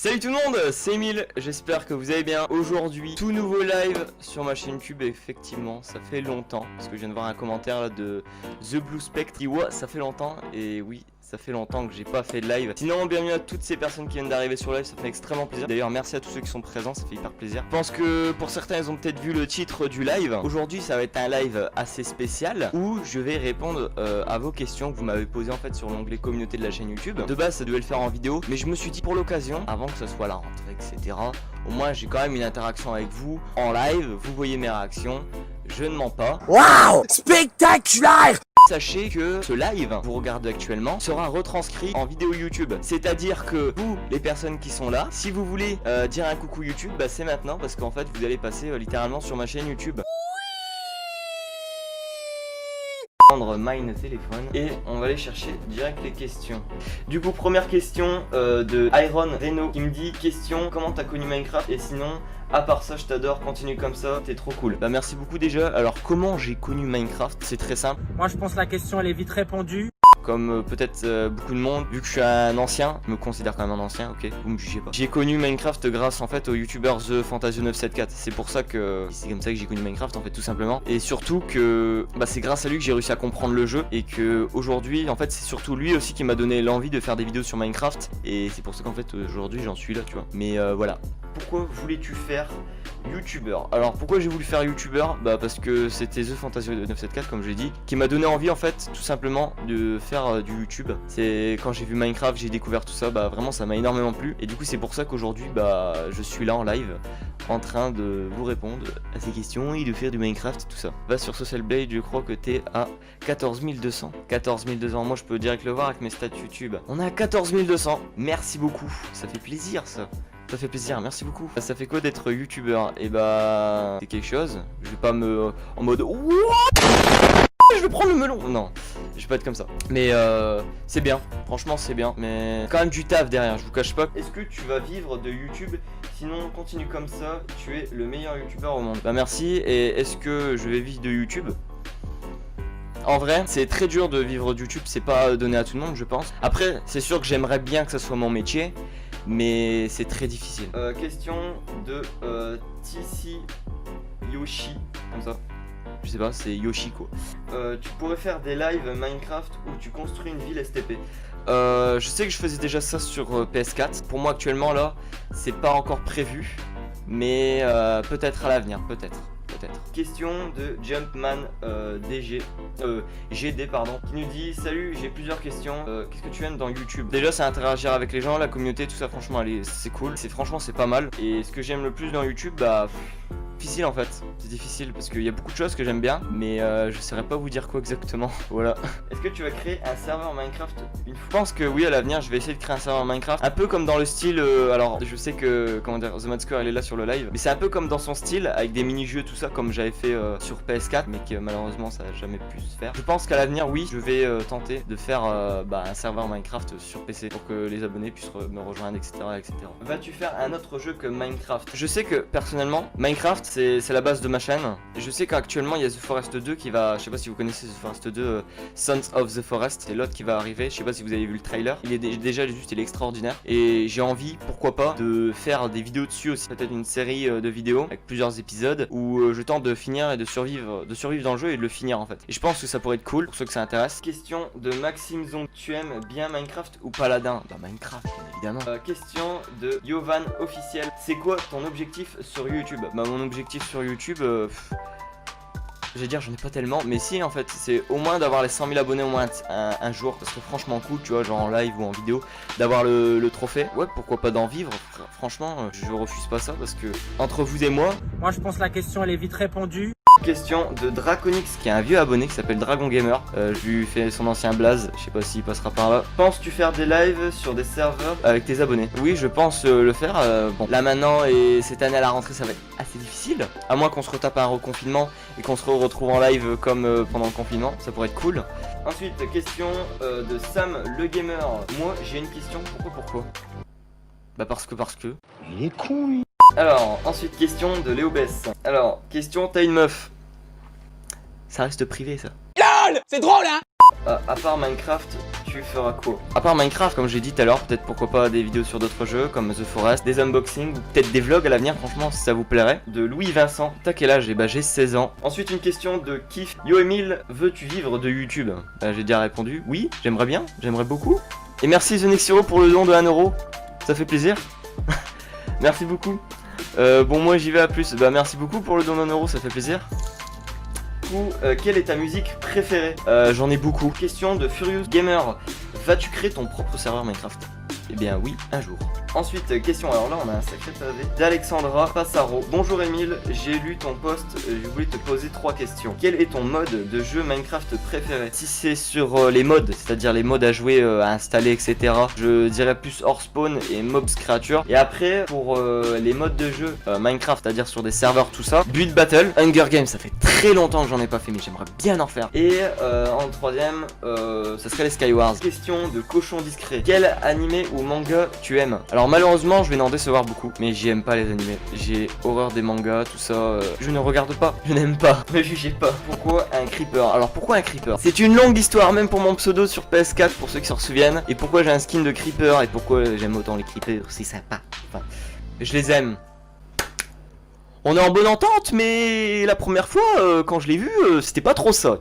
Salut tout le monde, c'est Emile, j'espère que vous allez bien. Aujourd'hui, tout nouveau live sur ma chaîne YouTube. Effectivement, ça fait longtemps, parce que je viens de voir un commentaire là de The Blue Spect qui ouais, ça fait longtemps, et oui, ça fait longtemps que j'ai pas fait de live. Sinon, bienvenue à toutes ces personnes qui viennent d'arriver sur live, ça fait extrêmement plaisir. D'ailleurs, merci à tous ceux qui sont présents, ça fait hyper plaisir. Je pense que pour certains, ils ont peut-être vu le titre du live. Aujourd'hui, ça va être un live assez spécial où je vais répondre à vos questions que vous m'avez posées en fait sur l'onglet communauté de la chaîne YouTube. De base, ça devait le faire en vidéo, mais je me suis dit pour l'occasion, avant que ce soit la rentrée, etc., au moins j'ai quand même une interaction avec vous en live, vous voyez mes réactions, je ne mens pas. Waouh, spectaculaire! Sachez que ce live que vous regardez actuellement sera retranscrit en vidéo YouTube. C'est-à-dire que vous, les personnes qui sont là, si vous voulez dire un coucou YouTube, bah c'est maintenant parce qu'en fait vous allez passer littéralement sur ma chaîne YouTube. Prendre Mine téléphone et on va aller chercher direct les questions. Du coup, première question de Iron Reno qui me dit question, comment t'as connu Minecraft? Et sinon, à part ça, je t'adore, continue comme ça, t'es trop cool. Bah merci beaucoup déjà. Alors comment j'ai connu Minecraft? C'est très simple. Moi je pense que la question elle est vite répondue. Comme peut-être beaucoup de monde, vu que je suis un ancien, je me considère quand même un ancien, ok, vous me jugez pas. J'ai connu Minecraft grâce en fait au youtubeur TheFantasio974. C'est pour ça que c'est comme ça que j'ai connu Minecraft en fait tout simplement. Et surtout que bah, c'est grâce à lui que j'ai réussi à comprendre le jeu et que aujourd'hui en fait c'est surtout lui aussi qui m'a donné l'envie de faire des vidéos sur Minecraft. Et c'est pour ça qu'en fait aujourd'hui j'en suis là, tu vois. Mais voilà. Pourquoi voulais-tu faire youtubeur? Alors pourquoi j'ai voulu faire youtubeur? Bah parce que c'était TheFantasio974 comme je l'ai dit, qui m'a donné envie en fait tout simplement de faire du YouTube. C'est quand j'ai vu Minecraft, j'ai découvert tout ça, bah vraiment ça m'a énormément plu. Et du coup c'est pour ça qu'aujourd'hui bah je suis là en live en train de vous répondre à ces questions et de faire du Minecraft et tout ça. Va sur Social Blade, je crois que t'es à 14 200. 14 200, moi je peux direct le voir avec mes stats YouTube. On est à 14 200, merci beaucoup, ça fait plaisir ça. Ça fait plaisir, merci beaucoup. Ça fait quoi d'être youtubeur? Et bah c'est quelque chose. Je vais pas me en mode je vais prendre le melon. Non, je vais pas être comme ça. Mais c'est bien, franchement c'est bien. Mais quand même du taf derrière, je vous cache pas. Est-ce que tu vas vivre de YouTube? Sinon continue comme ça, tu es le meilleur youtubeur au monde. Bah merci. Et est-ce que je vais vivre de YouTube? En vrai, c'est très dur de vivre de YouTube, c'est pas donné à tout le monde, je pense. Après, c'est sûr que j'aimerais bien que ça soit mon métier, mais c'est très difficile. Question de TC Yoshi, comme ça. Je sais pas, c'est Yoshi quoi. Tu pourrais faire des lives Minecraft où tu construis une ville STP. Je sais que je faisais déjà ça sur PS4. Pour moi actuellement là, c'est pas encore prévu, mais peut-être à l'avenir, peut-être. Question de Jumpman GD pardon, qui nous dit salut, j'ai plusieurs questions. Qu'est-ce que tu aimes dans YouTube? Déjà c'est interagir avec les gens, la communauté, tout ça franchement c'est cool. Franchement c'est pas mal. Et ce que j'aime le plus dans YouTube, bah difficile en fait, c'est difficile parce qu'il y a beaucoup de choses que j'aime bien, mais je saurais pas vous dire quoi exactement. Voilà. Est-ce que tu vas créer un serveur Minecraft une fois? Je pense que oui, à l'avenir je vais essayer de créer un serveur Minecraft, un peu comme dans le style alors je sais que comment dire, The Mad Square elle est là sur le live, mais c'est un peu comme dans son style avec des mini-jeux tout ça comme j'avais fait sur PS4, mais que malheureusement ça n'a jamais pu se faire. Je pense qu'à l'avenir oui, je vais tenter de faire un serveur Minecraft sur PC pour que les abonnés puissent me rejoindre, etc., etc. Vas-tu faire un autre jeu que Minecraft? Je sais que personnellement Minecraft c'est la base de ma chaîne. Je sais qu'actuellement il y a The Forest 2 qui va, je sais pas si vous connaissez The Forest 2, Sons of the Forest, c'est l'autre qui va arriver. Je sais pas si vous avez vu le trailer, il est déjà juste, il est extraordinaire et j'ai envie, pourquoi pas, de faire des vidéos dessus aussi, peut-être une série de vidéos avec plusieurs épisodes où je tente de finir et de survivre dans le jeu et de le finir en fait. Et je pense que ça pourrait être cool pour ceux que ça intéresse. Question de Maxime Zong, tu aimes bien Minecraft ou Paladin? Bah Minecraft bien évidemment. Question de Yovan officiel, c'est quoi ton objectif sur YouTube? Bah mon objectif sur YouTube, je vais dire j'en ai pas tellement, mais si en fait c'est au moins d'avoir les 100 000 abonnés au moins un jour, parce que franchement cool, tu vois, genre en live ou en vidéo, d'avoir le trophée. Ouais, pourquoi pas d'en vivre, franchement je refuse pas ça parce que entre vous et moi je pense que la question elle est vite répondue. Question de Draconix qui est un vieux abonné qui s'appelle Dragon Gamer. Je lui fais son ancien blaze, je sais pas s'il passera par là. Penses-tu faire des lives sur des serveurs avec tes abonnés? Oui, je pense le faire. Bon, là maintenant et cette année à la rentrée ça va être assez difficile, à moins qu'on se retape un reconfinement et qu'on se retrouve en live comme pendant le confinement, ça pourrait être cool. Ensuite, question de Sam le Gamer. Moi j'ai une question, pourquoi? Bah parce que. Il est con lui. Alors, ensuite, question de Léo Bess. Alors, question, t'as une meuf? Ça reste privé, ça. LOL, c'est drôle hein. À part Minecraft, tu tu feras quoi? À part Minecraft, comme j'ai dit tout à l'heure, peut-être pourquoi pas des vidéos sur d'autres jeux comme The Forest, des unboxings ou peut-être des vlogs à l'avenir, franchement si ça vous plairait. De Louis Vincent, t'as quel âge? Et bah j'ai 16 ans. Ensuite une question de Kiff. Yo Emile, veux-tu vivre de YouTube? Bah j'ai déjà répondu oui, j'aimerais bien, j'aimerais beaucoup. Et merci The Next Hero pour le don de 1€, ça fait plaisir. Merci beaucoup. Bon moi j'y vais à plus, bah merci beaucoup pour le don d'1€, ça fait plaisir. Quelle est ta musique préférée? J'en ai beaucoup. Question de Furious Gamer. Vas-tu créer ton propre serveur Minecraft? Eh bien oui, un jour. Ensuite, question, alors là on a un sacré pavé d'Alexandra Passaro. Bonjour Emile, j'ai lu ton post, je voulais te poser 3 questions. Quel est ton mode de jeu Minecraft préféré? Si c'est sur les modes, c'est-à-dire les modes à jouer, à installer, etc. Je dirais plus hors spawn et mobs créatures. Et après, pour les modes de jeu Minecraft, c'est-à-dire sur des serveurs, tout ça, Build Battle, Hunger Games, ça fait très longtemps que j'en ai pas fait, mais j'aimerais bien en refaire. Et en troisième, ça serait les Skywars. Question de Cochon Discret. Quel animé ou manga tu aimes? Alors malheureusement je vais en décevoir beaucoup, mais j'aime pas les animés. J'ai horreur des mangas, tout ça. Je ne regarde pas, je n'aime pas, ne jugez pas. Pourquoi un creeper? Alors pourquoi un creeper? C'est une longue histoire, même pour mon pseudo sur PS4, pour ceux qui s'en souviennent. Et pourquoi j'ai un skin de creeper et pourquoi j'aime autant les creepers, c'est sympa. Enfin, je les aime. On est en bonne entente, mais la première fois, quand je l'ai vu, c'était pas trop ça.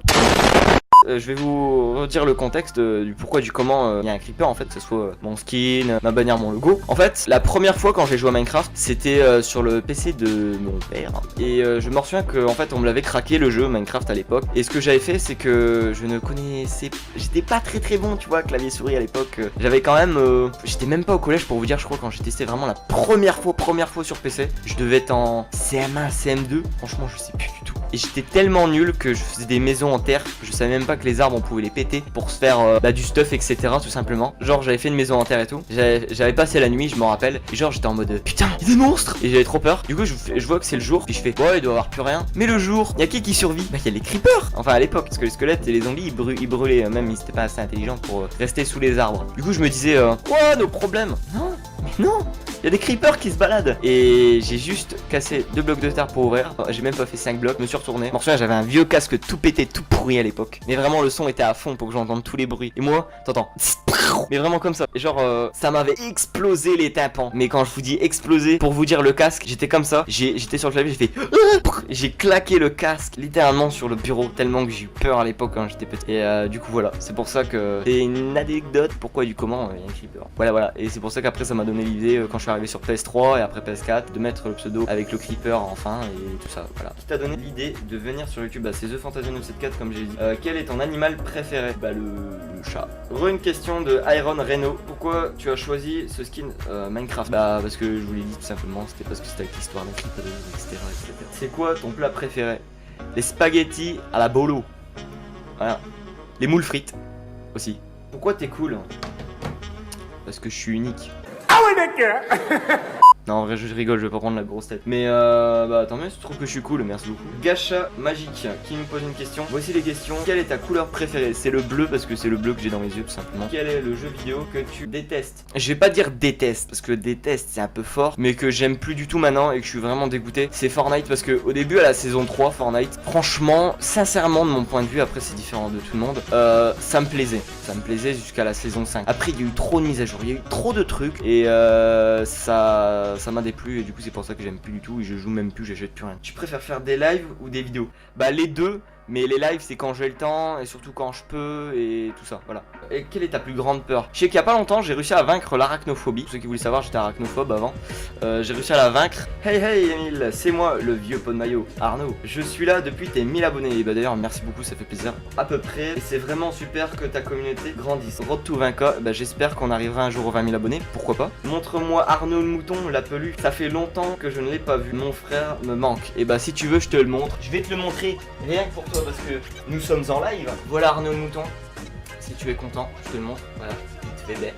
Je vais vous redire le contexte du pourquoi du comment il y a un creeper en fait, que ce soit mon skin, ma bannière, mon logo. En fait, la première fois quand j'ai joué à Minecraft, c'était sur le PC de mon père. Et je me souviens que en fait on me l'avait craqué le jeu Minecraft à l'époque. Et ce que j'avais fait c'est que je ne connaissais, j'étais pas très bon tu vois, clavier souris à l'époque. J'avais quand même, j'étais même pas au collège pour vous dire, je crois quand j'ai testé vraiment la première fois sur PC. Je devais être en CM1, CM2, franchement je sais plus du tout. Et j'étais tellement nul que je faisais des maisons en terre, je savais même pas que les arbres on pouvait les péter pour se faire du stuff etc tout simplement. Genre j'avais fait une maison en terre et tout, j'avais passé la nuit je m'en rappelle. Et genre j'étais en mode putain il y a des monstres. Et j'avais trop peur. Du coup je vois que c'est le jour. Puis je fais ouais il doit y avoir plus rien. Mais le jour, il y a qui survit? Bah il y a les creepers. Enfin à l'époque parce que les squelettes et les zombies ils brûlaient. Même ils étaient pas assez intelligents pour rester sous les arbres. Du coup je me disais quoi nos problèmes? Non mais non, il y a des creepers qui se baladent. Et j'ai juste cassé 2 blocs de terre pour ouvrir. J'ai même pas fait 5 blocs, je me suis retourné. Je me souviens, j'avais un vieux casque tout pété, tout pourri à l'époque. Mais vraiment le son était à fond pour que j'entende tous les bruits. Et moi, t'entends. Mais vraiment comme ça. Et genre ça m'avait explosé les tympans. Mais quand je vous dis exploser, pour vous dire le casque, j'étais comme ça. J'étais sur le clavier, j'ai fait j'ai claqué le casque littéralement sur le bureau. Tellement que j'ai eu peur à l'époque quand j'étais petit. Et du coup voilà, c'est pour ça que c'est une anecdote. Pourquoi du comment il y a un creeper. Voilà. Et c'est pour ça qu'après ça m'a donné l'idée quand je suis arrivé sur PS3 et après PS4 de mettre le pseudo avec le creeper enfin et tout ça. Voilà. Qui t'a donné l'idée de venir sur YouTube? Bah c'est The Fantasy 974 comme j'ai dit. Quel est ton animal préféré? Bah le chat. Une question de Iron Reno. Pourquoi tu as choisi ce skin Minecraft? Bah parce que je vous l'ai dit tout simplement, c'était parce que c'était avec l'histoire d'un creeper, etc. C'est quoi ton plat préféré? Les spaghettis à la bolo. Voilà. Les moules frites aussi. Pourquoi t'es cool? Parce que je suis unique. Ah ouais d'accord. Non en vrai je rigole, je vais pas prendre la grosse tête. Mais bah tant mieux si tu trouves que je suis cool, merci beaucoup. Gacha Magique qui nous pose une question. Voici les questions. Quelle est ta couleur préférée? C'est le bleu parce que c'est le bleu que j'ai dans mes yeux tout simplement. Quel est le jeu vidéo que tu détestes? Je vais pas dire déteste parce que déteste c'est un peu fort, mais que j'aime plus du tout maintenant et que je suis vraiment dégoûté. C'est Fortnite parce que au début à la saison 3 Fortnite, franchement, sincèrement de mon point de vue, après c'est différent de tout le monde, ça me plaisait. Ça me plaisait jusqu'à la saison 5. Après il y a eu trop de mises à jour, il y a eu trop de trucs et ça m'a déplu et du coup c'est pour ça que j'aime plus du tout et je joue même plus, j'achète plus rien. Tu préfères faire des lives ou des vidéos? Bah les deux, mais les lives c'est quand j'ai le temps et surtout quand je peux et tout ça, voilà. Et quelle est ta plus grande peur? Je sais qu'il y a pas longtemps j'ai réussi à vaincre l'arachnophobie. Pour ceux qui voulaient savoir j'étais arachnophobe avant. J'ai réussi à la vaincre. Hey Emile, c'est moi le vieux pot de maillot, Arnaud. Je suis là depuis tes 1000 abonnés. Et bah d'ailleurs merci beaucoup, ça fait plaisir. À peu près, et c'est vraiment super que ta communauté grandisse. Road to 20K, bah j'espère qu'on arrivera un jour aux 20 000 abonnés, pourquoi pas. Montre-moi Arnaud le mouton, la peluche. Ça fait longtemps que je ne l'ai pas vu. Mon frère me manque. Et bah si tu veux je te le montre. Je vais te le montrer rien que pour toi parce que nous sommes en live. Voilà Arnaud le mouton. Si tu es content, je te le montre. Voilà, il te fait bête.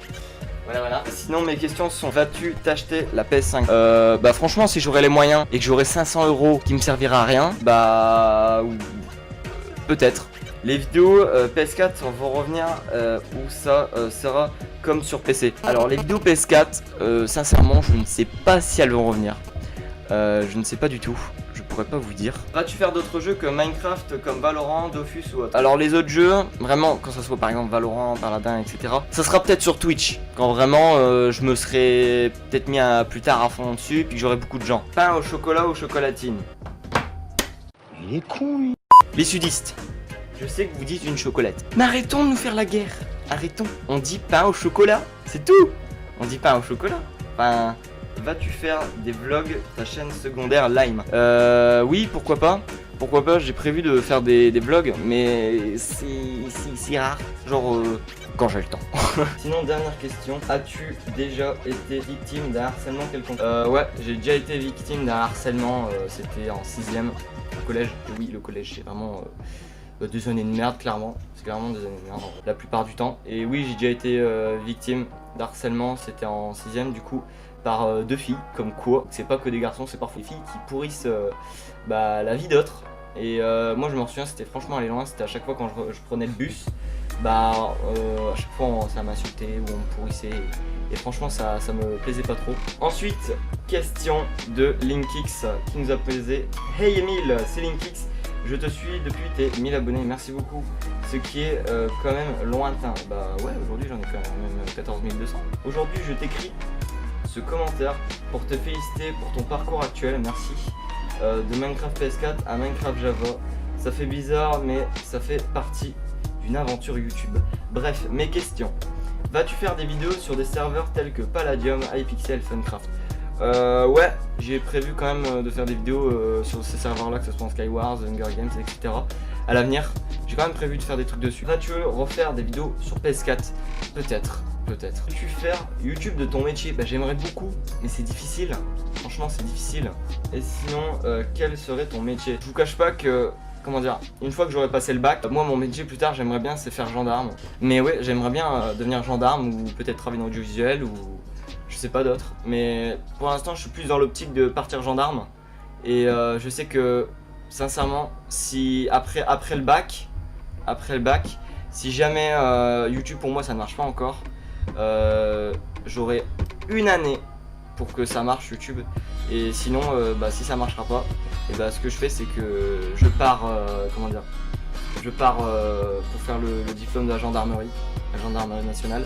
Voilà. Sinon mes questions sont: vas-tu t'acheter la PS5? Bah franchement si j'aurais les moyens et que j'aurais 500 € qui me servira à rien, bah peut-être. Les vidéos PS4 vont revenir où ça sera comme sur PC. Alors les vidéos PS4, sincèrement je ne sais pas si elles vont revenir. Je ne sais pas du tout. Je pourrais pas vous dire. Vas-tu faire d'autres jeux que Minecraft comme Valorant, Dofus ou autre? Alors les autres jeux, vraiment, quand ça soit par exemple Valorant, Paladin, etc. Ça sera peut-être sur Twitch, quand vraiment je me serais peut-être mis plus tard à fond dessus, puis que j'aurais beaucoup de gens. Pain au chocolat ou chocolatine? Il est con, lui. Les sudistes, je sais que vous dites une chocolate. Mais arrêtons de nous faire la guerre. Arrêtons. On dit pain au chocolat, c'est tout. On dit pain au chocolat. Enfin, vas-tu faire des vlogs, ta chaîne secondaire Lime? Oui, pourquoi pas. Pourquoi pas, j'ai prévu de faire des vlogs, mais c'est rare. Genre, quand j'ai le temps. Sinon, dernière question. As-tu déjà été victime d'un harcèlement quelconque? Ouais, j'ai déjà été victime d'un harcèlement. C'était en 6ème au collège. Et oui, le collège, c'est vraiment 2 années de merde, clairement. C'est clairement 2 années de merde, la plupart du temps. Et oui, j'ai déjà été victime d'harcèlement. C'était en 6ème, du coup, par 2 filles. Comme quoi, c'est pas que des garçons, c'est parfois des filles qui pourrissent la vie d'autres. Et moi, je m'en souviens, c'était franchement aller loin. C'était à chaque fois quand je prenais le bus. À chaque fois ça m'insultait ou on me pourrissait et franchement ça me plaisait pas trop. Ensuite, question de Linkix qui nous a posé: Hey Emile, c'est Linkix, je te suis depuis tes 1000 abonnés, merci beaucoup, ce qui est quand même lointain. Bah ouais, aujourd'hui j'en ai quand même 14 200. Aujourd'hui je t'écris ce commentaire pour te féliciter pour ton parcours actuel, merci. De Minecraft PS4 à Minecraft Java, ça fait bizarre mais ça fait partie d'une aventure YouTube. Bref, mes questions. Vas-tu faire des vidéos sur des serveurs tels que Palladium, Hypixel, Funcraft? Ouais, j'ai prévu quand même de faire des vidéos sur ces serveurs là, que ce soit en Skywars, Hunger Games, etc. À l'avenir, j'ai quand même prévu de faire des trucs dessus. Vas-tu refaire des vidéos sur PS4? Peut-être. Veux-tu faire YouTube de ton métier? Bah j'aimerais beaucoup, mais c'est difficile. Franchement c'est difficile. Et sinon, quel serait ton métier? Je vous cache pas que, comment dire, une fois que j'aurai passé le bac, moi mon métier plus tard j'aimerais bien c'est faire gendarme. Mais ouais, j'aimerais bien devenir gendarme ou peut-être travailler dans l'audiovisuel ou je sais pas d'autres. Mais pour l'instant je suis plus dans l'optique de partir gendarme. Et je sais que sincèrement, si après le bac, si jamais YouTube pour moi ça ne marche pas encore, j'aurai 1 année pour que ça marche YouTube. Et sinon si ça marchera pas, et ce que je fais c'est que je pars pour faire le diplôme de la gendarmerie nationale.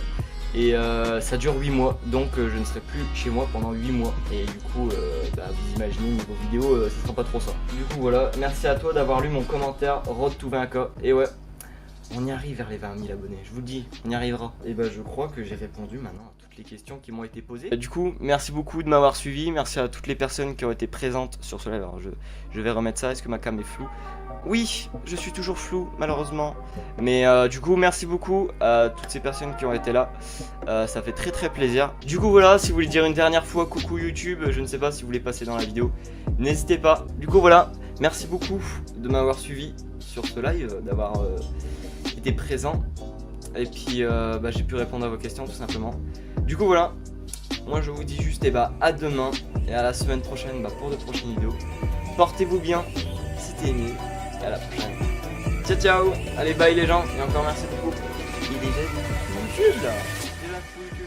Et ça dure 8 mois, donc je ne serai plus chez moi pendant 8 mois. Et du coup, vous imaginez, niveau vidéo, ce sera pas trop ça. Du coup voilà, merci à toi d'avoir lu mon commentaire Road to 20K. Et ouais, on y arrive vers les 20 000 abonnés, je vous le dis, on y arrivera. Et je crois que j'ai répondu maintenant à toutes les questions qui m'ont été posées. Du coup, merci beaucoup de m'avoir suivi, merci à toutes les personnes qui ont été présentes sur ce live. Alors je vais remettre ça, est-ce que ma cam est floue? Oui, je suis toujours flou, malheureusement. Mais du coup, merci beaucoup à toutes ces personnes qui ont été là. Ça fait très plaisir. Du coup, voilà, si vous voulez dire une dernière fois coucou YouTube, je ne sais pas si vous voulez passer dans la vidéo, n'hésitez pas. Du coup, voilà, merci beaucoup de m'avoir suivi sur ce live, d'avoir été présent. Et puis, j'ai pu répondre à vos questions, tout simplement. Du coup, voilà, moi je vous dis juste à demain et à la semaine prochaine pour de prochaines vidéos. Portez-vous bien, c'était Emile. Et à la prochaine. Ciao. Allez bye les gens. Et encore merci beaucoup. Il est déjà YouTube là. Déjà YouTube.